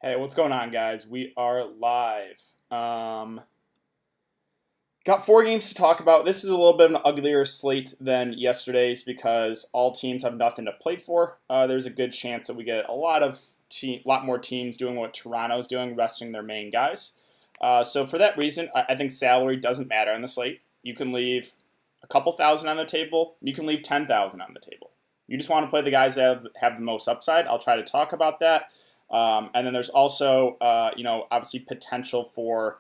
Hey, what's going on, guys? We are live. Got four games to talk about. This is a little bit of an uglier slate than yesterday's because all teams have nothing to play for. There's a good chance that we get lot more teams doing what Toronto's doing, resting their main guys. So for that reason, I think salary doesn't matter on the slate. You can leave a couple thousand on the table. You can leave 10,000 on the table. You just want to play the guys that have the most upside. I'll try to talk about that. And then there's also, obviously potential for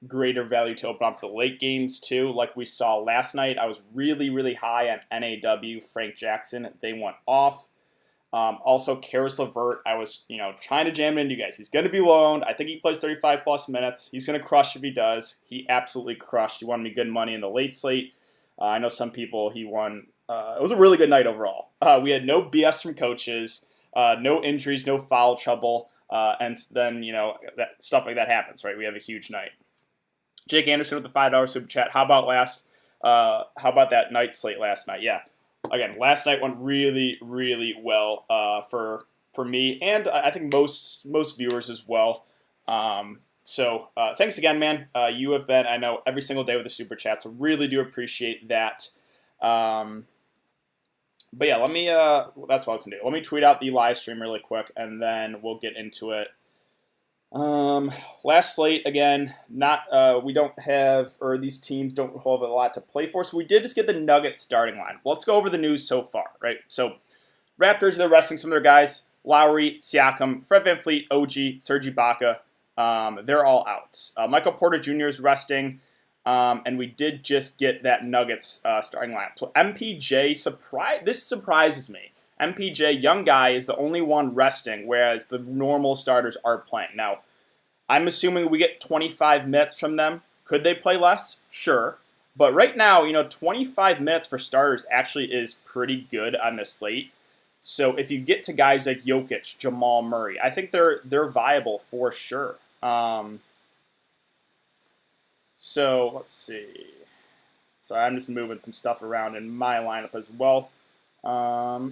greater value to open up the late games too. Like we saw last night, I was really, really high on NAW, Frank Jackson. They went off. Also, Karis LeVert, I was, trying to jam it into you guys. He's going to be loaned. I think he plays 35 plus minutes. He's going to crush if he does. He absolutely crushed. He won me good money in the late slate. I know some people he won. It was a really good night overall. We had no BS from coaches. No injuries, no foul trouble, and then that stuff like that happens, right? We have a huge night. Jake Anderson with the $5 super chat. How about that night slate last night? Yeah, again, last night went really, really well for me, and I think most viewers as well. So thanks again, man. You have been, I know, every single day with the super chat, so really do appreciate that. But yeah, that's what I was going to do. Let me tweet out the live stream really quick, and then we'll get into it. Last slate, again, we don't have, or these teams don't have a lot to play for, so we did just get the Nuggets starting line. Well, let's go over the news so far, right? So, Raptors, they're resting some of their guys. Lowry, Siakam, Fred VanVleet, OG, Serge Ibaka, they're all out. Michael Porter Jr. is resting. And we did just get that Nuggets starting lineup. So MPJ, this surprises me. MPJ, young guy, is the only one resting, whereas the normal starters are playing. Now, I'm assuming we get 25 minutes from them. Could they play less? Sure. But right now, 25 minutes for starters actually is pretty good on the slate. So if you get to guys like Jokic, Jamal Murray, I think they're viable for sure. So let's see. So I'm just moving some stuff around in my lineup as well. All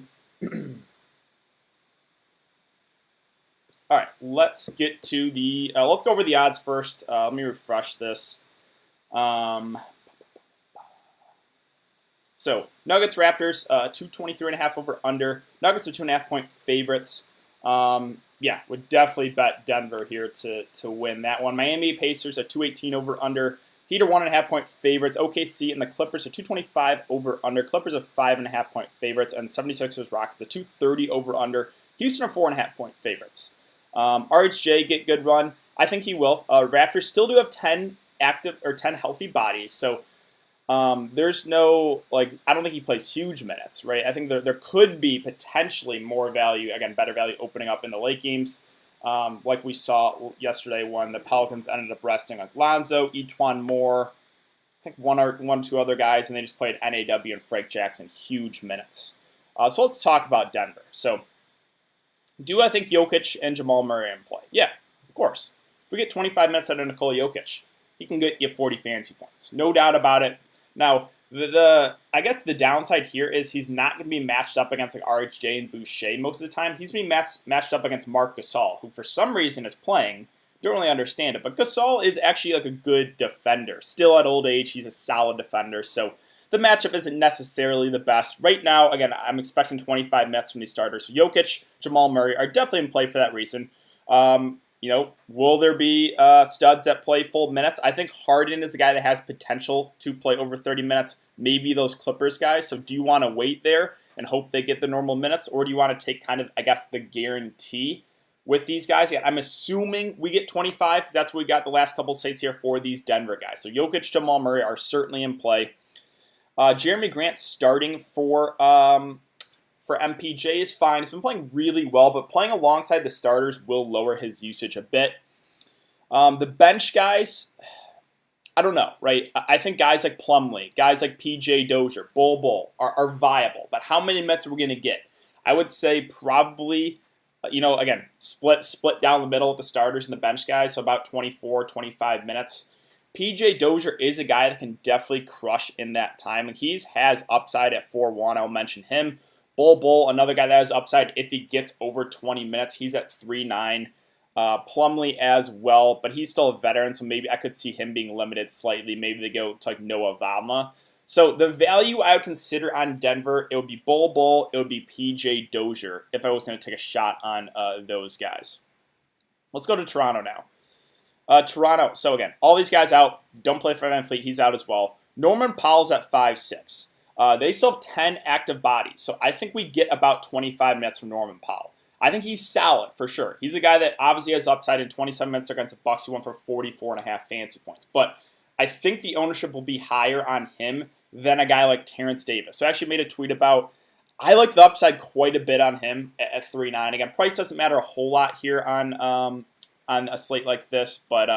right, let's get to let's go over the odds first. Let me refresh this. So Nuggets Raptors 223.5 over under. Nuggets are 2.5-point favorites. Would definitely bet Denver here to win that one. Miami Pacers are 218 over under. Heat are 1.5-point favorites. OKC and the Clippers are 225 over under. Clippers are 5.5-point favorites, and 76ers Rockets are 230 over under. Houston are 4.5-point favorites. RHJ get good run. I think he will. Raptors still do have 10 healthy bodies, so there's no, I don't think he plays huge minutes, right? I think there could be potentially more value, again, better value opening up in the late games, like we saw yesterday when the Pelicans ended up resting like Lonzo, Etwan Moore, I think one or two other guys, and they just played NAW and Frank Jackson huge minutes. So let's talk about Denver. So do I think Jokic and Jamal Murray are in play? Yeah, of course. If we get 25 minutes out of Nikola Jokic, he can get you 40 fantasy points. No doubt about it. Now, I guess the downside here is he's not going to be matched up against like RHJ and Boucher most of the time. He's being matched up against Marc Gasol, who for some reason is playing. Don't really understand it, but Gasol is actually like a good defender. Still at old age, he's a solid defender, so the matchup isn't necessarily the best. Right now, again, I'm expecting 25 minutes from these starters. So Jokic, Jamal Murray are definitely in play for that reason. Will there be studs that play full minutes? I think Harden is a guy that has potential to play over 30 minutes. Maybe those Clippers guys. So do you want to wait there and hope they get the normal minutes? Or do you want to take kind of, I guess, the guarantee with these guys? Yeah, I'm assuming we get 25 because that's what we got the last couple states here for these Denver guys. So Jokic, Jamal Murray are certainly in play. Jeremy Grant starting for MPJ is fine. He's been playing really well, but playing alongside the starters will lower his usage a bit. The bench guys, I don't know, right? I think guys like Plumlee, guys like PJ Dozier, Bol are viable, but how many minutes are we going to get? I would say probably, again, split down the middle with the starters and the bench guys, so about 24, 25 minutes. PJ Dozier is a guy that can definitely crush in that time, and he has upside at 4-1. I'll mention him. Bull, another guy that has upside if he gets over 20 minutes. He's at 3.9. Plumlee as well, but he's still a veteran, so maybe I could see him being limited slightly. Maybe they go to like Noah Valma. So the value I would consider on Denver, it would be Bull, it would be PJ Dozier if I was going to take a shot on those guys. Let's go to Toronto now. Toronto, so again, all these guys out. Don't play for Van Fleet, he's out as well. Norman Powell's at 5.6. They still have 10 active bodies, so I think we get about 25 minutes from Norman Powell. I think he's solid for sure. He's a guy that obviously has upside in 27 minutes against the Bucks. He went for 44.5 fantasy points. But I think the ownership will be higher on him than a guy like Terrence Davis. So I actually made a tweet about, I like the upside quite a bit on him at 3.9. Again, price doesn't matter a whole lot here on a slate like this. But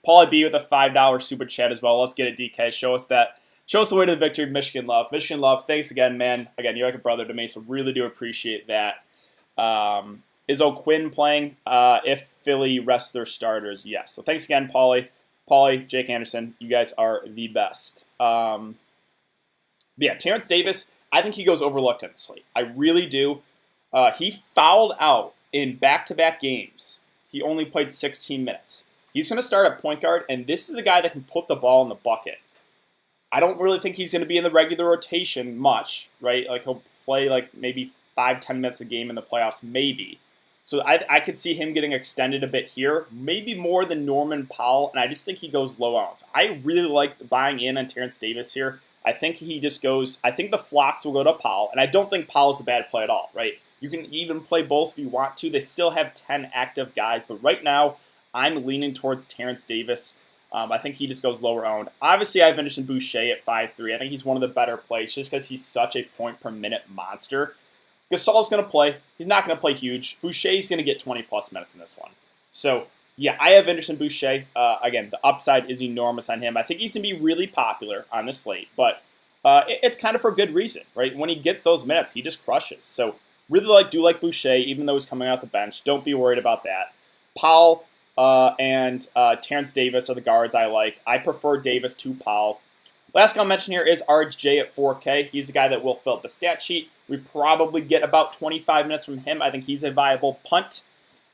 Paulie B with a $5 super chat as well. Let's get it, DK. Show us the way to the victory. Michigan love. Michigan love. Thanks again, man. Again, you're like a brother to me, so really do appreciate that. Is O'Quinn playing if Philly rests their starters? Yes. So thanks again, Paulie, Jake Anderson. You guys are the best. Yeah, Terrence Davis, I think he goes overlooked in the slate. I really do. He fouled out in back-to-back games. He only played 16 minutes. He's going to start at point guard, and this is a guy that can put the ball in the bucket. I don't really think he's going to be in the regular rotation much, right? Like he'll play like maybe 5-10 minutes a game in the playoffs, maybe. So I could see him getting extended a bit here, maybe more than Norman Powell, and I just think he goes low on. So I really like buying in on Terrence Davis here. I think he just goes, I think the flocks will go to Powell, and I don't think Powell's a bad play at all, right? You can even play both if you want to. They still have 10 active guys, but right now I'm leaning towards Terrence Davis. I think he just goes lower owned. Obviously, I have Anderson Boucher at 5.3. I think he's one of the better plays just because he's such a point-per-minute monster. Gasol's going to play. He's not going to play huge. Boucher's going to get 20-plus minutes in this one. So, yeah, I have Anderson Boucher. Again, the upside is enormous on him. I think he's going to be really popular on this slate, but it's kind of for good reason, right? When he gets those minutes, he just crushes. So, really do like Boucher, even though he's coming out the bench. Don't be worried about that. Powell and Terrence Davis are the guards I like. I prefer Davis to Powell. Last guy I'll mention here is RJ at 4K. He's a guy that will fill up the stat sheet. We probably get about 25 minutes from him. I think he's a viable punt.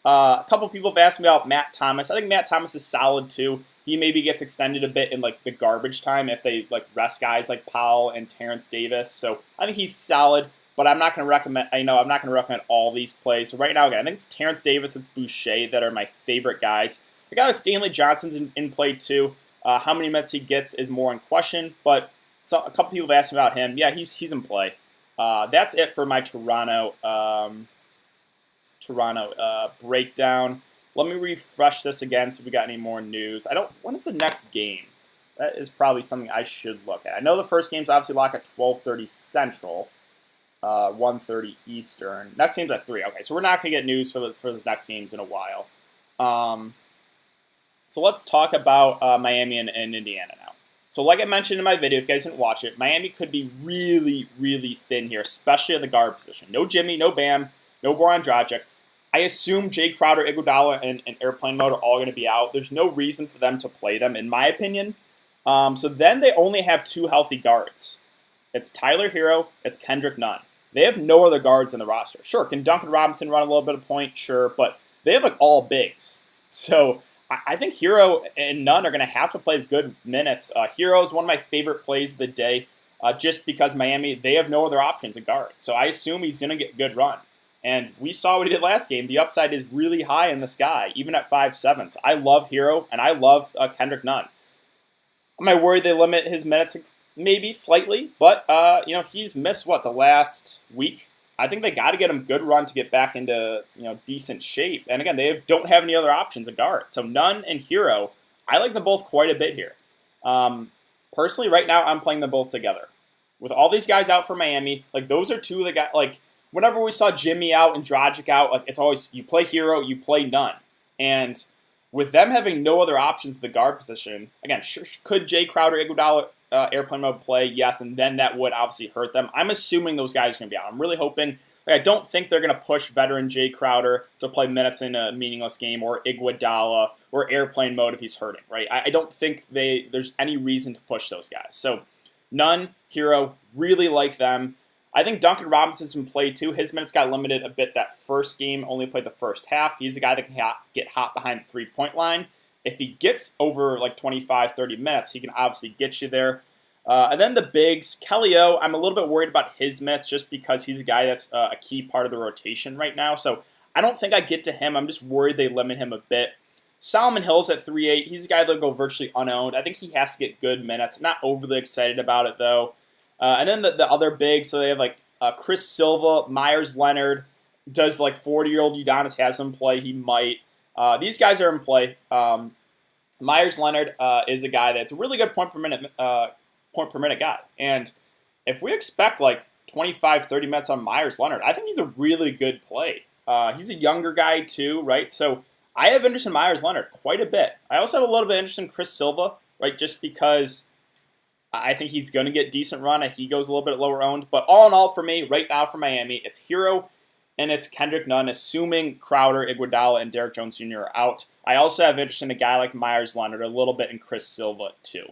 A couple people have asked me about Matt Thomas. I think Matt Thomas is solid too. He maybe gets extended a bit in like the garbage time if they like rest guys like Powell and Terrence Davis. So I think he's solid, but I'm not going to recommend. I'm not going to recommend all these plays. So right now, again, I think it's Terrence Davis, it's Boucher that are my favorite guys. The guy like Stanley Johnson's in play too. How many minutes he gets is more in question, but a couple people have asked me about him. Yeah, he's in play. That's it for my Toronto breakdown. Let me refresh this again see if we got any more news. When is the next game? That is probably something I should look at. I know the first game's obviously locked at 12:30 Central, 1:30 Eastern. Next game's at 3. Okay, so we're not going to get news for the next games in a while. So let's talk about Miami and Indiana now. So like I mentioned in my video, if you guys didn't watch it, Miami could be really, really thin here, especially at the guard position. No Jimmy, no Bam, no Goran Dragic. I assume Jay Crowder, Iguodala, and Airplane Mode are all going to be out. There's no reason for them to play them, in my opinion. So then they only have 2 healthy guards. It's Tyler Hero, it's Kendrick Nunn. They have no other guards in the roster. Sure, can Duncan Robinson run a little bit of point? Sure, but they have like all bigs. So I think Hero and Nunn are going to have to play good minutes. Hero is one of my favorite plays of the day just because Miami, they have no other options at guard. So I assume he's going to get a good run. And we saw what he did last game. The upside is really high in the sky, even at 5.7. So I love Hero, and I love Kendrick Nunn. Am I worried they limit his minutes? Maybe slightly, but he's missed, the last week? I think they got to get him good run to get back into decent shape. And again, they don't have any other options at guard. So Nunn and Hero, I like them both quite a bit here. Personally, right now, I'm playing them both together. With all these guys out for Miami, those are 2 of the guys, whenever we saw Jimmy out and Dragic out, it's always you play Hero, you play Nunn. And with them having no other options at the guard position, again, could Jay Crowder, Iguodala, Airplane Mode play? Yes, and then that would obviously hurt them. I'm assuming those guys are going to be out. I'm really hoping. I don't think they're going to push veteran Jay Crowder to play minutes in a meaningless game, or Iguodala, or Airplane Mode if he's hurting, right? I don't think there's any reason to push those guys. So Nunn, Hero, really like them. I think Duncan Robinson's in play too. His minutes got limited a bit that first game, only played the first half. He's a guy that can get hot behind the three-point line. If he gets over like 25, 30 minutes, he can obviously get you there. And then the bigs, Kelly O, I'm a little bit worried about his minutes just because he's a guy that's a key part of the rotation right now. So I don't think I get to him. I'm just worried they limit him a bit. Solomon Hill's at 3.8. He's a guy that'll go virtually unowned. I think he has to get good minutes. I'm not overly excited about it, though. And then the other bigs, so they have like Chris Silva, Myers Leonard. Does like 40-year-old Udonis has him play? He might. These guys are in play. Myers Leonard is a guy that's a really good point per minute guy. And if we expect like 25, 30 minutes on Myers Leonard, I think he's a really good play. He's a younger guy too, right? So I have interest in Myers Leonard quite a bit. I also have a little bit of interest in Chris Silva, right? Just because I think he's going to get decent run. He goes a little bit lower owned. But all in all, for me, right now for Miami, it's Hero and it's Kendrick Nunn, assuming Crowder, Iguodala, and Derrick Jones Jr. are out. I also have interest in a guy like Myers Leonard, a little bit in Chris Silva too.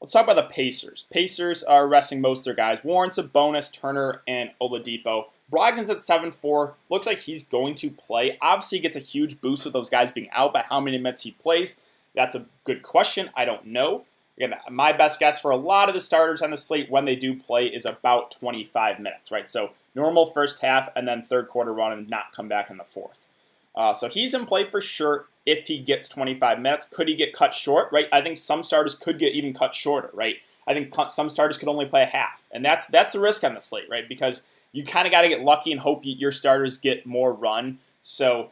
Let's talk about the Pacers. Pacers are resting most of their guys. Warren, Sabonis, Turner, and Oladipo. Brogdon's at 7-4. Looks like he's going to play. Obviously, he gets a huge boost with those guys being out, but how many minutes he plays, that's a good question. I don't know. Again, my best guess for a lot of the starters on the slate when they do play is about 25 minutes, right? So normal first half and then third quarter run and not come back in the fourth. So he's in play for sure if he gets 25 minutes. Could he get cut short, right? I think some starters could get even cut shorter, right? I think some starters could only play a half. And that's the risk on the slate, right? Because you kind of got to get lucky and hope your starters get more run. So,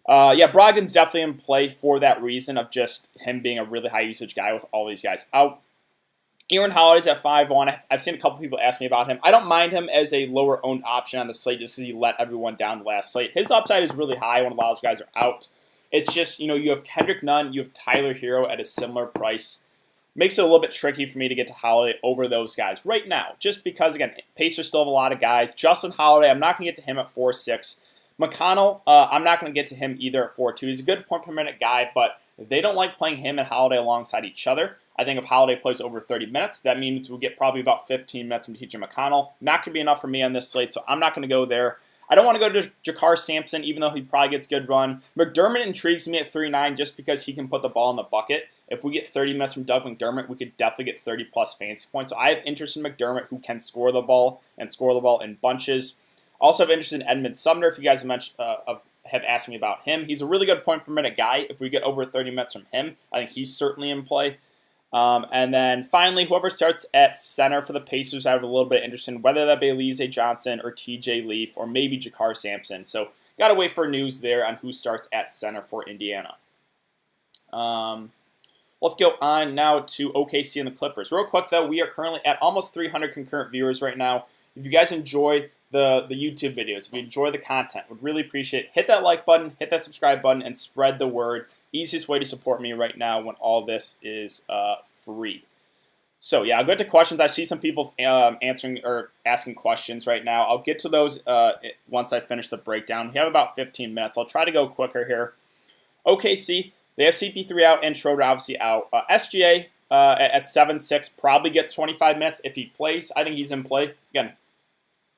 yeah, Brogdon's definitely in play for that reason of just him being a really high usage guy with all these guys out. Aaron Holiday's at 5-1. I've seen a couple people ask me about him. I don't mind him as a lower owned option on the slate just because he let everyone down the last slate. His upside is really high when a lot of those guys are out. It's just, you have Kendrick Nunn, you have Tyler Hero at a similar price. Makes it a little bit tricky for me to get to Holiday over those guys right now. Just because, again, Pacers still have a lot of guys. Justin Holiday, I'm not going to get to him at 4.6. McConnell, I'm not going to get to him either at 4.2. He's a good point per minute guy, but they don't like playing him and Holiday alongside each other. I think if Holiday plays over 30 minutes, that means we'll get probably about 15 minutes from TJ McConnell. Not going to be enough for me on this slate, so I'm not going to go there. I don't want to go to Jakar Sampson, even though he probably gets good run. McDermott intrigues me at 3.9 just because he can put the ball in the bucket. If we get 30 minutes from Doug McDermott, we could definitely get 30-plus fantasy points. So I have interest in McDermott, who can score the ball and score the ball in bunches. Also have interest in Edmund Sumner, if you guys have asked me about him. He's a really good point-per-minute guy. If we get over 30 minutes from him, I think he's certainly in play. And then finally, whoever starts at center for the Pacers, I have a little bit of interest in, whether that be Elijah Johnson or TJ Leaf or maybe Jakar Sampson. So got to wait for news there on who starts at center for Indiana. Let's go on now to OKC and the Clippers. Real quick, though, we are currently at almost 300 concurrent viewers right now. If you guys enjoy the YouTube videos, if you enjoy the content, would really appreciate it. Hit that like button, hit that subscribe button, and spread the word. Easiest way to support me right now when all this is free. So yeah, I'll get to questions. I see some people answering or asking questions right now. I'll get to those once I finish the breakdown. We have about 15 minutes. I'll try to go quicker here. OKC, they have CP3 out and Schroeder obviously out. SGA at 7.6 probably gets 25 minutes if he plays. I think he's in play. Again,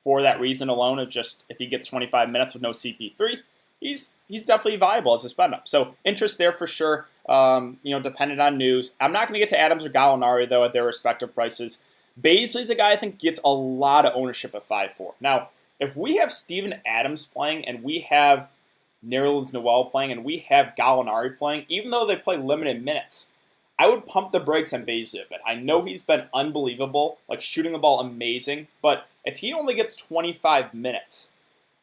for that reason alone of just if he gets 25 minutes with no CP3, he's definitely viable as a spend up. So interest there for sure. Dependent on news. I'm not going to get to Adams or Gallinari though at their respective prices. Baisley's a guy I think gets a lot of ownership at 5.4. Now, if we have Steven Adams playing and we have Nerlens Noel playing and we have Gallinari playing, even though they play limited minutes, I would pump the brakes on Baisley a bit. I know he's been unbelievable, like shooting the ball amazing, but if he only gets 25 minutes,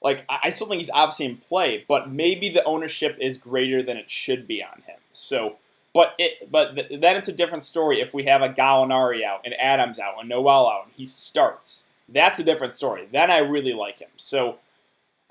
like I still think he's obviously in play, but maybe the ownership is greater than it should be on him. So, then it's a different story if we have a Gallinari out and Adams out and Noel out and he starts. That's a different story. Then I really like him. So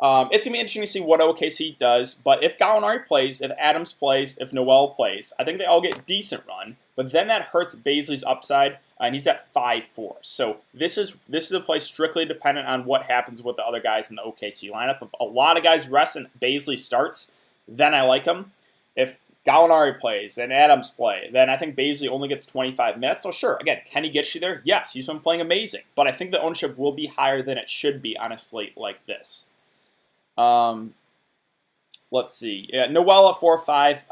it's going to be interesting to see what OKC does. But if Gallinari plays, if Adams plays, if Noel plays, I think they all get decent run. But then that hurts Baisley's upside, and he's at 5.4. So this is a play strictly dependent on what happens with the other guys in the OKC lineup. If a lot of guys rest and Baisley starts, then I like him. If Gallinari plays and Adams play, then I think Bazley only gets 25 minutes. So sure, again, can he get you there? Yes, he's been playing amazing. But I think the ownership will be higher than it should be on a slate like this. Let's see. Yeah, Noel at 4 or 5.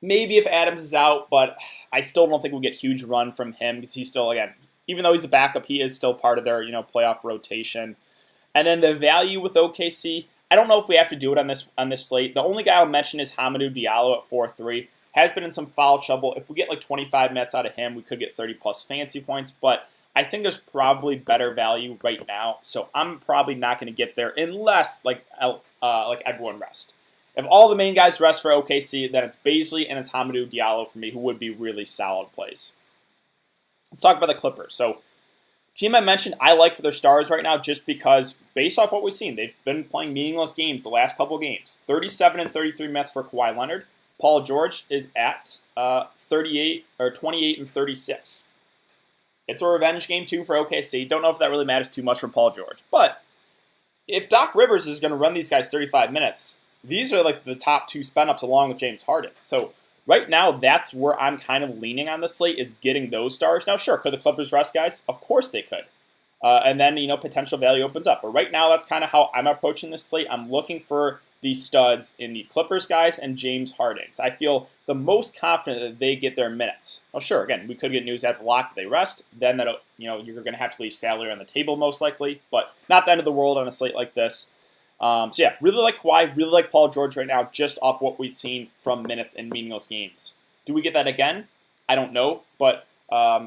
Maybe if Adams is out, but I still don't think we'll get huge run from him because he's still, again, even though he's a backup, he is still part of their playoff rotation. And then the value with OKC, I don't know if we have to do it on this slate. The only guy I'll mention is Hamidou Diallo at 4-3. Has been in some foul trouble. If we get like 25 minutes out of him, we could get 30-plus fantasy points. But I think there's probably better value right now. So I'm probably not going to get there unless like everyone rest. If all the main guys rest for OKC, then it's Bazley and it's Hamidou Diallo for me, who would be really solid plays. Let's talk about the Clippers. So, team I mentioned, I like for their stars right now just because, based off what we've seen, they've been playing meaningless games the last couple of games. 37 and 33 minutes for Kawhi Leonard. Paul George is at 28 and 36. It's a revenge game too for OKC. Don't know if that really matters too much for Paul George, but if Doc Rivers is going to run these guys 35 minutes, these are like the top 2 spin-ups along with James Harden. So right now, that's where I'm kind of leaning on the slate is getting those stars. Now, sure, could the Clippers rest guys? Of course they could. And then, potential value opens up. But right now, that's kind of how I'm approaching this slate. I'm looking for the studs in the Clippers guys and James Harden. So I feel the most confident that they get their minutes. Well, sure, again, we could get news after lock that they rest. Then that you're going to have to leave salary on the table most likely. But not the end of the world on a slate like this. So yeah, really like Kawhi, really like Paul George right now, just off what we've seen from minutes in meaningless games. Do we get that again? I don't know, but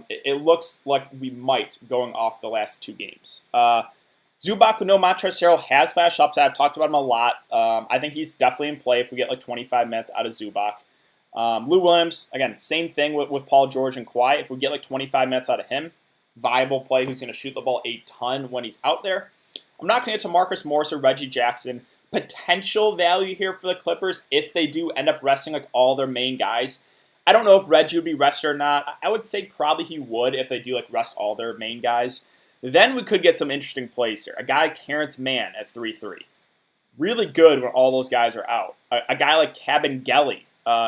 it looks like we might going off the last 2 games. Zubac with no Montrezl Harrell has flash upside. I've talked about him a lot. I think he's definitely in play if we get like 25 minutes out of Zubac. Lou Williams, again, same thing with Paul George and Kawhi. If we get like 25 minutes out of him, viable play who's going to shoot the ball a ton when he's out there. I'm not going to get to Marcus Morris or Reggie Jackson. Potential value here for the Clippers if they do end up resting like all their main guys. I don't know if Reggie would be rested or not. I would say probably he would if they do like rest all their main guys. Then we could get some interesting plays here. A guy like Terrence Mann at 3-3. Really good when all those guys are out. A guy like Kabengele,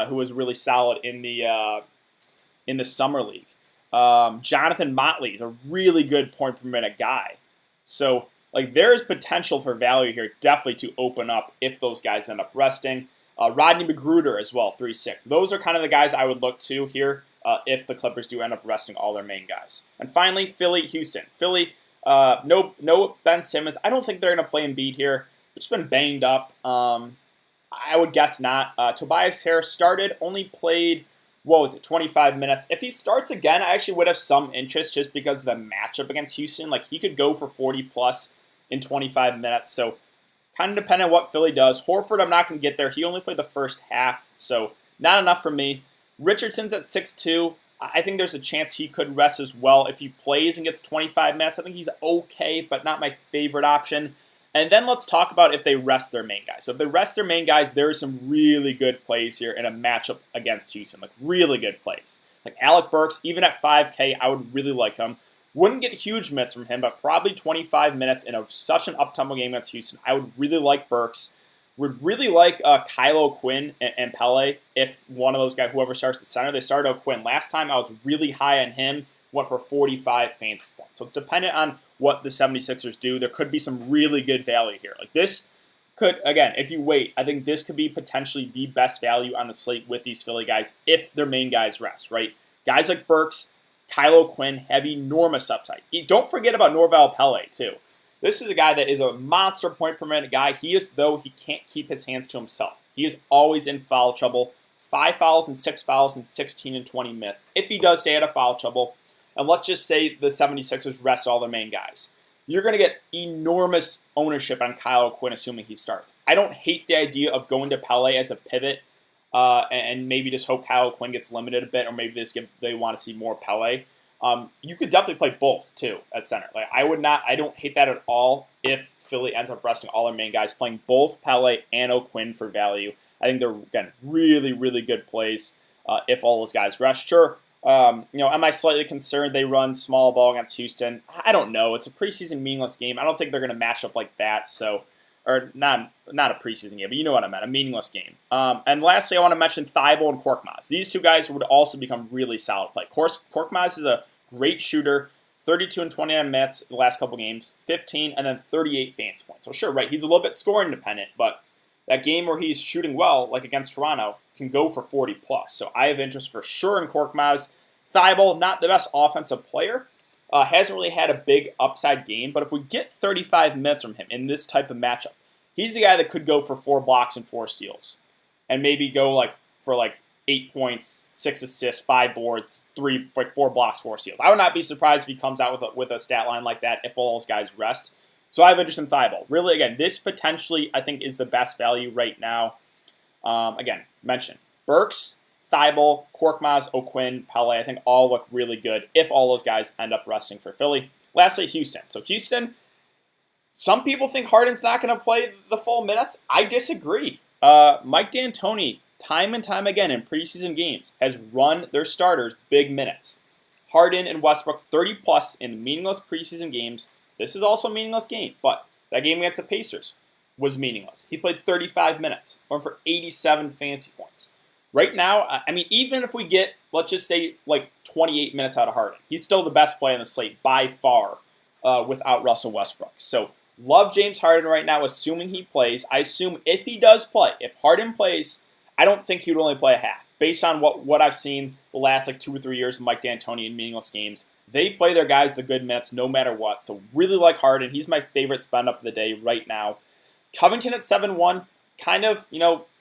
who was really solid in the summer league. Jonathan Motley is a really good point per minute guy. So there is potential for value here, definitely to open up if those guys end up resting. Rodney McGruder as well, 3-6. Those are kind of the guys I would look to here if the Clippers do end up resting all their main guys. And finally, Philly, Houston. Philly, no Ben Simmons. I don't think they're going to play Embiid here. It's been banged up. I would guess not. Tobias Harris started, only played 25 minutes. If he starts again, I actually would have some interest just because of the matchup against Houston. He could go for 40-plus in 25 minutes. So kind of depending on what Philly does. Horford, I'm not going to get there. He only played the first half, so not enough for me. Richardson's at 6'2". I think there's a chance he could rest as well. If he plays and gets 25 minutes, I think he's okay, but not my favorite option. And then let's talk about if they rest their main guys. So if they rest their main guys, there are some really good plays here in a matchup against Houston. Really good plays. Alec Burks, even at 5K, I would really like him. Wouldn't get huge minutes from him, but probably 25 minutes in such an up-tempo game against Houston. I would really like Burks. Would really like Kylo Quinn and Pele if one of those guys, whoever starts the center. They started O'Quinn. Last time I was really high on him, went for 45 fantasy points. So it's dependent on what the 76ers do. There could be some really good value here. This could, again, if you wait, I think this could be potentially the best value on the slate with these Philly guys if their main guys rest, right? Guys like Burks, Kylo Quinn have enormous upside. Don't forget about Norval Pele, too. This is a guy that is a monster point per minute guy. He is, though, he can't keep his hands to himself. He is always in foul trouble. 5 fouls and 6 fouls in 16 and 20 minutes. If he does stay out of foul trouble, and let's just say the 76ers rest all their main guys, you're going to get enormous ownership on Kyle Quinn, assuming he starts. I don't hate the idea of going to Pele as a pivot and maybe just hope Kyle Quinn gets limited a bit, or maybe they want to see more Pele. You could definitely play both, too, at center. I don't hate that at all if Philly ends up resting all their main guys, playing both Pele and O'Quinn for value. I think they're, again, really, really good plays if all those guys rest. Sure, am I slightly concerned they run small ball against Houston? I don't know. It's a preseason meaningless game. I don't think they're going to match up like that. So or not a preseason game, but you know what I meant, a meaningless game. And lastly, I want to mention Thibault and Korkmaz. These two guys would also become really solid play. Of course, Korkmaz is a great shooter, 32 and 29 minutes the last couple games, 15 and then 38 fantasy points. So sure, right, he's a little bit scoring dependent, but that game where he's shooting well, like against Toronto, can go for 40 plus. So I have interest for sure in Korkmaz. Thibault, not the best offensive player. Hasn't really had a big upside game, but if we get 35 minutes from him in this type of matchup, he's the guy that could go for 4 blocks and 4 steals, and maybe go for 8 points, 6 assists, 5 boards, 4 blocks, 4 steals. I would not be surprised if he comes out with a stat line like that if all those guys rest. So I have interest in Thibault. Really, again, this potentially I think is the best value right now. Again, mention Burks, Thibault, Korkmaz, O'Quinn, Pele, I think all look really good if all those guys end up resting for Philly. Lastly, Houston. So Houston, some people think Harden's not going to play the full minutes. I disagree. Mike D'Antoni, time and time again in preseason games, has run their starters big minutes. Harden and Westbrook 30 plus in meaningless preseason games. This is also a meaningless game, but that game against the Pacers was meaningless. He played 35 minutes, went for 87 fantasy points. Right now, I mean, even if we get, let's just say, 28 minutes out of Harden, he's still the best player on the slate by far without Russell Westbrook. So, love James Harden right now, assuming he plays. I assume if he does play, if Harden plays, I don't think he would only play a half. Based on what I've seen the last 2 or 3 years of Mike D'Antoni in meaningless games, they play their guys the good minutes no matter what. So, really like Harden. He's my favorite spend up of the day right now. Covington at 7-1, kind of,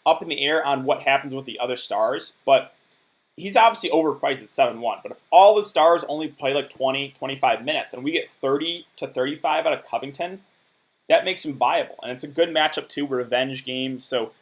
up in the air on what happens with the other stars, but he's obviously overpriced at 7-1. But if all the stars only play 20, 25 minutes and we get 30 to 35 out of Covington, that makes him viable. And it's a good matchup too, revenge game. So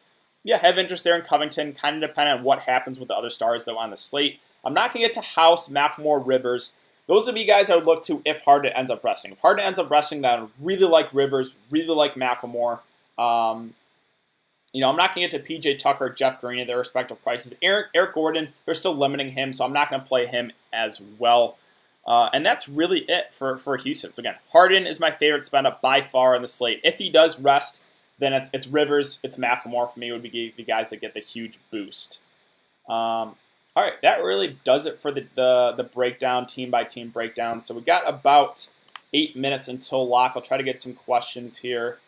yeah, have interest there in Covington, kind of depending on what happens with the other stars though on the slate. I'm not going to get to House, McLemore, Rivers. Those would be guys I would look to if Harden ends up resting. If Harden ends up resting, then I would really like Rivers, really like McLemore. I'm not going to get to PJ Tucker, Jeff Green at their respective prices. Eric Gordon, they're still limiting him, so I'm not going to play him as well. And that's really it for Houston. So again, Harden is my favorite spend up by far on the slate. If he does rest, then it's Rivers, it's McLemore for me would be the guys that get the huge boost. All right, that really does it for the breakdown, team by team breakdown. So we got about 8 minutes until lock. I'll try to get some questions here.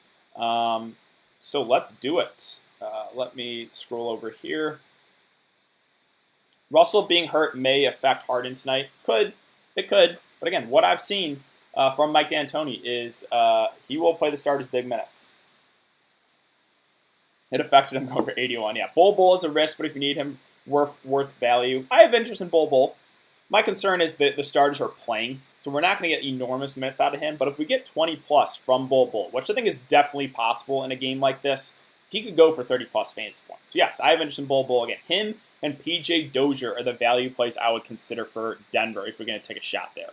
So let's do it. Let me scroll over here. Russell being hurt may affect Harden tonight. It could. But again, what I've seen from Mike D'Antoni is he will play the starters big minutes. It affected him over 81. Yeah, Bol is a risk, but if you need him, worth value. I have interest in Bol. My concern is that the starters are playing, so we're not going to get enormous minutes out of him. But if we get 20 plus from Bol, which I think is definitely possible in a game like this, he could go for 30 plus fantasy points. So yes, I have interest in Bol. Again, him and PJ Dozier are the value plays I would consider for Denver if we're going to take a shot there.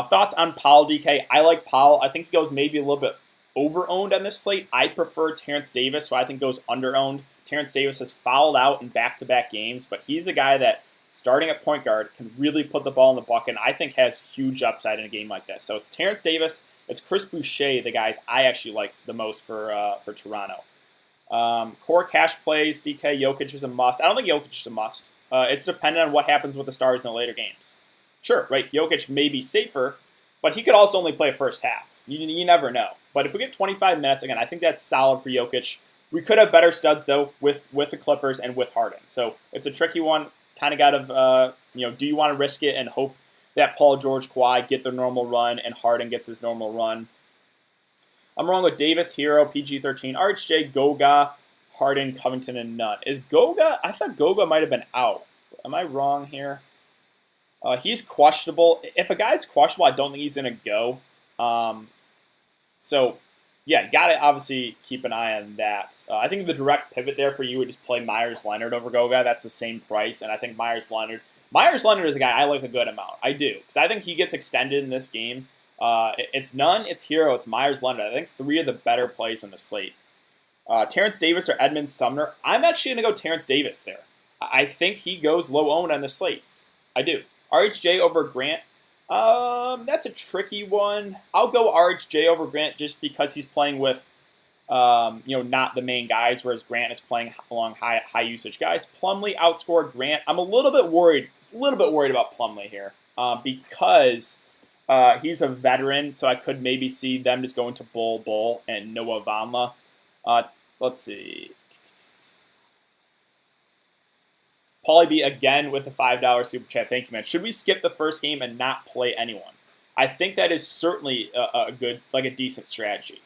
Thoughts on Powell, DK? I like Powell. I think he goes maybe a little bit over-owned on this slate. I prefer Terrence Davis, so I think goes under-owned. Terrence Davis has fouled out in back-to-back games, but he's a guy that, starting at point guard, can really put the ball in the bucket, and I think has huge upside in a game like this. So it's Terrence Davis, it's Chris Boucher, the guys I actually like the most for Toronto. Core cash plays, DK, Jokic is a must. I don't think Jokic is a must. It's dependent on what happens with the stars in the later games. Sure, right, Jokic may be safer, but he could also only play first half. You never know. But if we get 25 minutes, again, I think that's solid for Jokic. We could have better studs, though, with the Clippers and with Harden. So it's a tricky one. Kind of got to, do you want to risk it and hope that Paul George, Kawhi get their normal run and Harden gets his normal run? I'm wrong with Davis, Hero, PG-13, RHJ, Goga, Harden, Covington, and Nunn. Is Goga? I thought Goga might have been out. Am I wrong here? He's questionable. If a guy's questionable, I don't think he's going to go. So, yeah, you got to obviously keep an eye on that. I think the direct pivot there for you would just play Myers Leonard over Goga. That's the same price, and I think Myers Leonard is a guy I like a good amount. I do, because I think he gets extended in this game. It's Nunn, it's Hero, it's Myers Leonard. I think 3 of the better plays on the slate. Terrence Davis or Edmund Sumner. I'm actually going to go Terrence Davis there. I think he goes low owned on the slate. I do. RHJ over Grant. That's a tricky one. I'll go RHJ over Grant just because he's playing with not the main guys, whereas Grant is playing along high usage guys. Plumlee outscored Grant. I'm a little bit worried about Plumlee here because he's a veteran, so I could maybe see them just going to Bull and Noah Vonleh. Let's see. Paulie B again with the $5 super chat. Thank you, man. Should we skip the first game and not play anyone? I think that is certainly a good, like a decent strategy.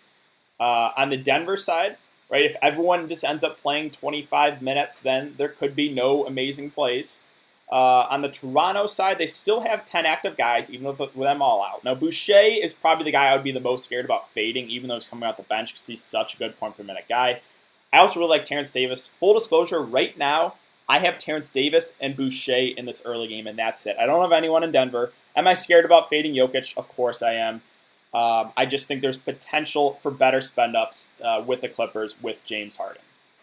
On the Denver side, right, if everyone just ends up playing 25 minutes, then there could be no amazing plays. On the Toronto side, they still have 10 active guys, even with them all out. Now, Boucher is probably the guy I would be the most scared about fading, even though he's coming off the bench because he's such a good point per minute guy. I also really like Terrence Davis. Full disclosure, right now, I have Terrence Davis and Boucher in this early game, and that's it. I don't have anyone in Denver. Am I scared about fading Jokic? Of course I am. I just think there's potential for better spend-ups with the Clippers with James Harden.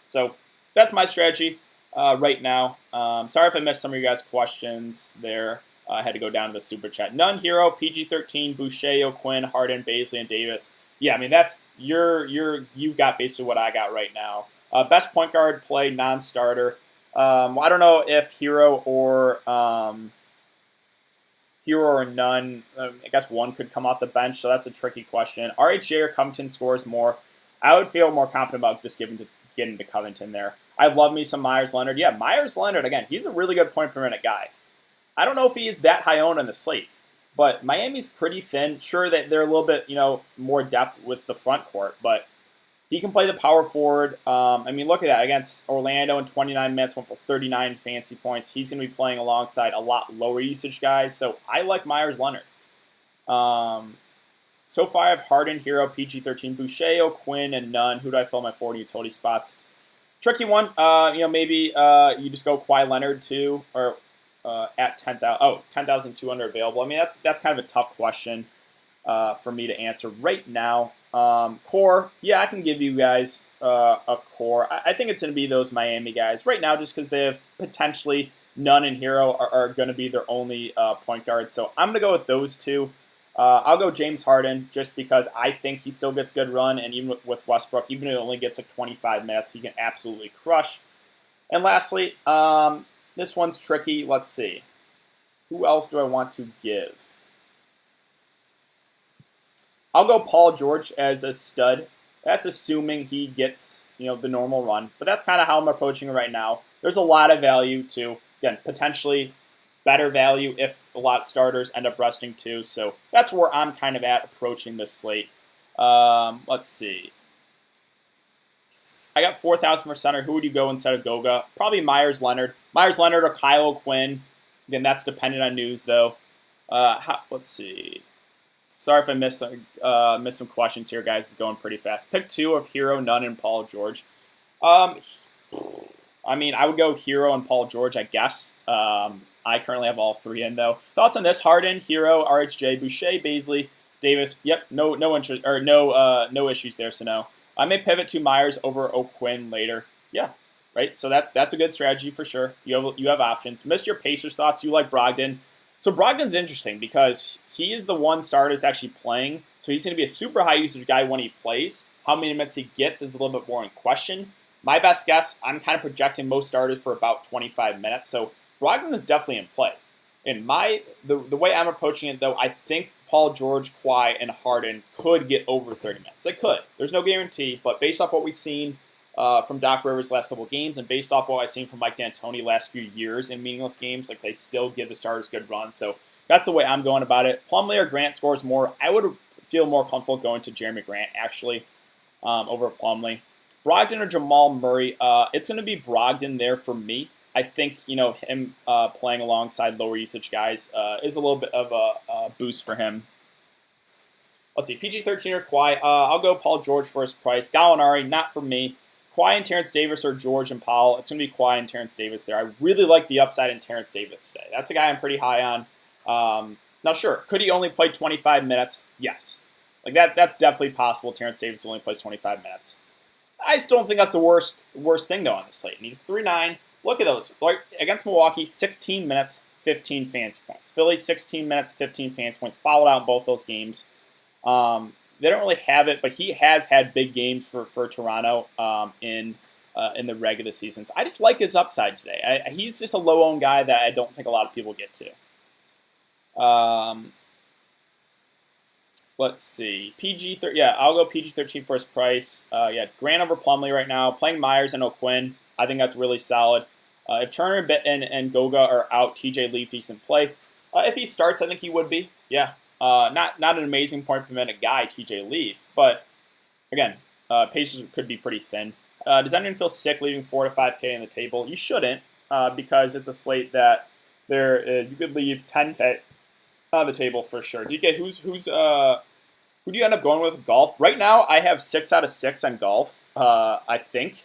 So that's my strategy right now. Sorry if I missed some of you guys' questions there. I had to go down to the super chat. Nunn, Hero, PG-13, Boucher, O'Quinn, Harden, Baisley, and Davis. Yeah, I mean, that's you've got basically what I got right now. Best point guard play, non-starter. I don't know if Hero or Nunn. I guess one could come off the bench, so that's a tricky question. RHJ or Covington scores more. I would feel more confident about just getting to Covington there. I love me some Myers Leonard. Yeah, Myers Leonard, again, he's a really good point per minute guy. I don't know if he is that high owned on the slate, but Miami's pretty thin. Sure that they're a little bit, more depth with the front court, but he can play the power forward. I mean, look at that. Against Orlando in 29 minutes, went for 39 fancy points. He's going to be playing alongside a lot lower usage guys. So I like Myers Leonard. So far, I have Harden, Hero, PG-13, Boucher, O'Quinn, and Nunn. Who do I fill my 40 utility spots? Tricky one. Maybe you just go Kawhi Leonard too, or at 10,000. Oh, 10,200 available. I mean, that's kind of a tough question for me to answer right now. Core, yeah, I can give you guys a core. I think it's going to be those Miami guys right now, just because they have potentially Nunn and Hero are going to be their only point guard. So I'm going to go with those two. I'll go James Harden just because I think he still gets good run, and even with Westbrook, even if it only gets like 25 minutes, he can absolutely crush. And lastly, this one's tricky. Let's see. Who else do I want to give? I'll go Paul George as a stud. That's assuming he gets, the normal run. But that's kind of how I'm approaching it right now. There's a lot of value too. Again, potentially better value if a lot of starters end up resting too. So that's where I'm kind of at approaching this slate. Let's see. I got 4,000 for center. Who would you go instead of Goga? Probably Myers Leonard. Myers Leonard or Kyle O'Quinn. Again, that's dependent on news though. Let's see. Sorry if I missed some questions here, guys. It's going pretty fast. Pick two of Hero, Nunn, and Paul George. I mean, I would go Hero and Paul George, I guess. I currently have all three in, though. Thoughts on this? Harden, Hero, RHJ, Boucher, Baisley, Davis. Yep, no interest or no issues there. So no. I may pivot to Myers over O'Quinn later. Yeah, right. So that's a good strategy for sure. You have options. Missed your Pacers thoughts. You like Brogdon. So Brogdon's interesting because he is the one starter that's actually playing. So he's going to be a super high usage guy when he plays. How many minutes he gets is a little bit more in question. My best guess, I'm kind of projecting most starters for about 25 minutes. So Brogdon is definitely in play. In the way I'm approaching it, though, I think Paul George, Kawhi, and Harden could get over 30 minutes. They could. There's no guarantee, but based off what we've seen from Doc Rivers last couple of games, and based off what I've seen from Mike D'Antoni last few years in meaningless games, like they still give the starters good runs. So that's the way I'm going about it. Plumlee or Grant scores more. I would feel more comfortable going to Jeremy Grant actually over Plumlee. Brogdon or Jamal Murray. It's going to be Brogdon there for me. I think him playing alongside lower usage guys is a little bit of a boost for him. Let's see, PG-13 or Kawhi. I'll go Paul George for his price. Gallinari, not for me. Kawhi and Terrence Davis or George and Powell. It's going to be Kawhi and Terrence Davis there. I really like the upside in Terrence Davis today. That's a guy I'm pretty high on. Now, sure, could he only play 25 minutes? Yes. Like that's definitely possible. Terrence Davis only plays 25 minutes. I still don't think that's the worst thing, though, on the slate. And he's 3-9. Look at those. Like, against Milwaukee, 16 minutes, 15 fantasy points. Philly, 16 minutes, 15 fantasy points. Fouled out in both those games. they don't really have it, but he has had big games for Toronto in the regular season. So I just like his upside today. He's just a low-owned guy that I don't think a lot of people get to. Let's see. Yeah, I'll go PG-13 for his price. Yeah, Grant over Plumlee right now. Playing Myers and O'Quinn, I think that's really solid. If Turner and Goga are out, TJ Leaf decent play. If he starts, I think he would be. Yeah, not an amazing point per minute guy, TJ Leaf, but again, Pacers could be pretty thin. Does anyone feel sick leaving 4 to 5K on the table? You shouldn't, because it's a slate that you could leave 10K on the table for sure. DK, who do you end up going with golf? Right now, I have 6 out of 6 on golf. I think,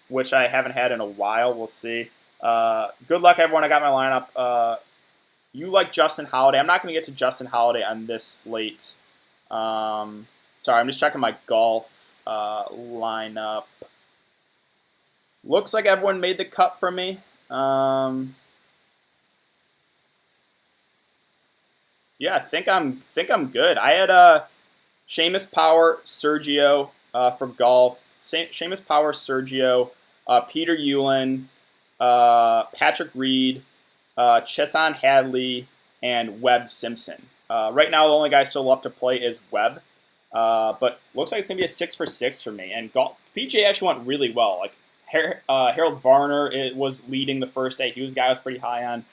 which I haven't had in a while. We'll see. Good luck, everyone. I got my lineup. You like Justin Holiday. I'm not going to get to Justin Holiday on this slate. Sorry, I'm just checking my golf lineup. Looks like everyone made the cut for me. Yeah, I think I'm good. I had Seamus Power, Sergio for golf. Seamus Power, Sergio, Peter Uihlein, Patrick Reed, Chesson Hadley, and Webb Simpson. Right now, the only guy still left to play is Webb, but looks like it's gonna be a 6 for 6 for me. And golf, PJ actually went really well. Like Harold Varner was leading the first day. He was a guy I was pretty high on.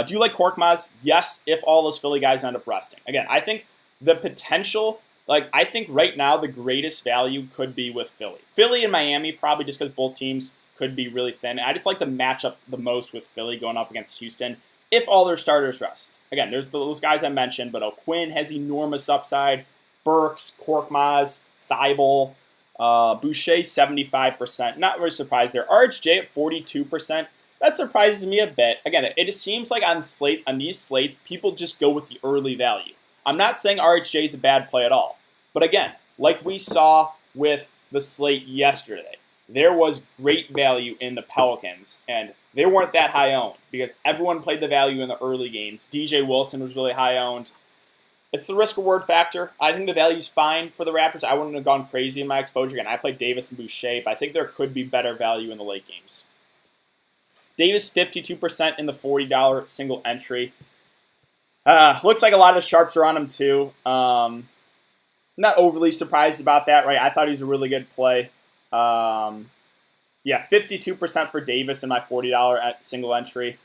Do you like Korkmaz? Yes, if all those Philly guys end up resting. Again, I think the potential, I think right now the greatest value could be with Philly. Philly and Miami, probably just because both teams could be really thin. I just like the matchup the most with Philly going up against Houston if all their starters rest. Again, there's those guys I mentioned, but O'Quinn has enormous upside. Burks, Korkmaz, Thibault, Boucher, 75%. Not really surprised there. RHJ at 42%. That surprises me a bit. Again, it just seems like on these slates, people just go with the early value. I'm not saying RHJ is a bad play at all. But again, like we saw with the slate yesterday, there was great value in the Pelicans, and they weren't that high owned because everyone played the value in the early games. DJ Wilson was really high owned. It's the risk-reward factor. I think the value's fine for the Raptors. I wouldn't have gone crazy in my exposure. Again, I played Davis and Boucher, but I think there could be better value in the late games. Davis, 52% in the $40 single entry. Looks like a lot of the sharps are on him too. Not overly surprised about that, right? I thought he was a really good play. Yeah, 52% for Davis in my $40 at single entry.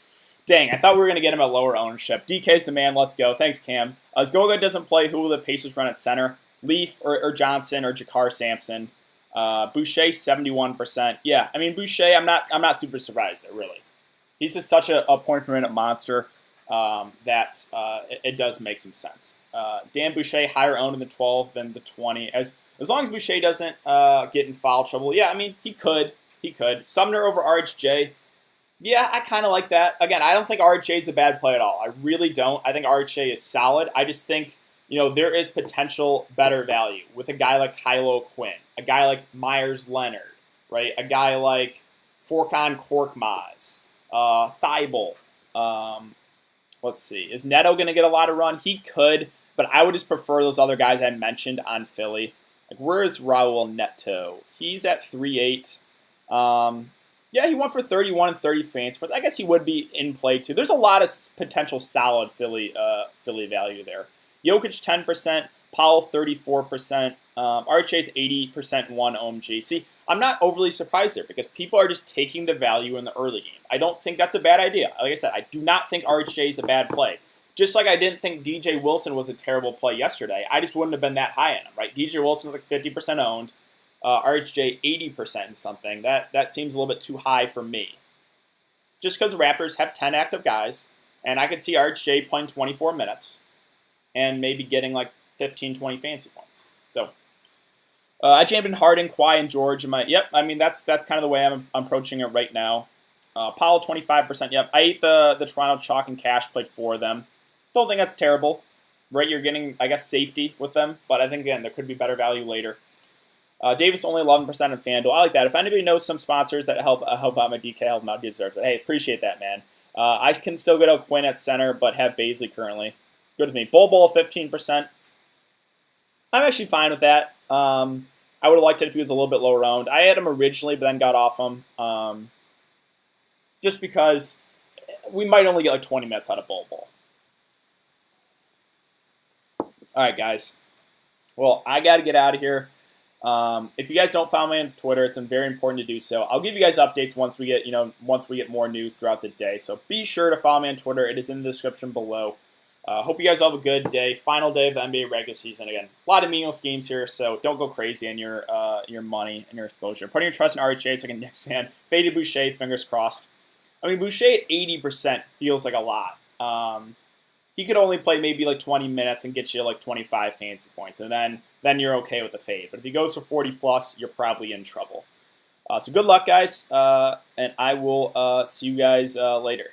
Dang, I thought we were going to get him at lower ownership. DK's the man. Let's go. Thanks, Cam. As Goga doesn't play, who will the Pacers run at center? Leaf or Johnson or Jakar Sampson? Boucher, 71%. Yeah, I mean, Boucher, I'm not super surprised there, really. He's just such a point per minute monster that it does make some sense. Dan Boucher, higher owned in the 12 than the 20. As long as Boucher doesn't get in foul trouble, yeah, I mean, he could. Sumner over RHJ. Yeah, I kind of like that. Again, I don't think RHJ is a bad play at all. I really don't. I think RHJ is solid. I just think, there is potential better value with a guy like Kylo Quinn, a guy like Myers Leonard, right? A guy like Furkan Korkmaz, Thibault. Let's see. Is Neto going to get a lot of run? He could, but I would just prefer those other guys I mentioned on Philly. Like, where is Raul Neto? He's at 3.8. Yeah, he went for 31 and 30 fans, but I guess he would be in play too. There's a lot of potential solid Philly value there. Jokic 10%, Powell 34%, RHA's 80% 1 OMG. See, I'm not overly surprised there because people are just taking the value in the early game. I don't think that's a bad idea. Like I said, I do not think RHJ is a bad play. Just like I didn't think DJ Wilson was a terrible play yesterday, I just wouldn't have been that high on him, right? DJ Wilson was like 50% owned. RHJ 80% in something. That seems a little bit too high for me. Just because the Raptors have 10 active guys, and I could see RHJ playing 24 minutes and maybe getting like 15, 20 fancy points. So I jammed in Harden, Kawhi, and George. I mean that's kind of the way I'm approaching it right now. Powell 25%. Yep, I ate the Toronto chalk and cash. Played 4 of them. Don't think that's terrible, right? You're getting, I guess, safety with them, but I think again there could be better value later. Davis only 11% in FanDuel. I like that. If anybody knows some sponsors that help out my DK, help them out, deserves it. Hey, appreciate that, man. I can still get O'Quinn at center, but have Baisley currently. Good with me. Bol 15%. I'm actually fine with that. I would have liked it if he was a little bit lower owned. I had him originally, but then got off him just because we might only get like 20 minutes out of Bol Bol. All right, guys. Well, I got to get out of here. If you guys don't follow me on Twitter, it's very important to do so. I'll give you guys updates once we get more news throughout the day. So be sure to follow me on Twitter. It is in the description below. Hope you guys all have a good day. Final day of the NBA regular season. Again, a lot of meaningless games here, so don't go crazy on your money and your exposure. Putting your trust in RHA, like a Knicks fan. Faded Boucher, fingers crossed. I mean, Boucher at 80% feels like a lot. He could only play maybe like 20 minutes and get you like 25 fantasy points, and then you're okay with the fade. But if he goes for 40 plus, you're probably in trouble. So good luck, guys, and I will see you guys later.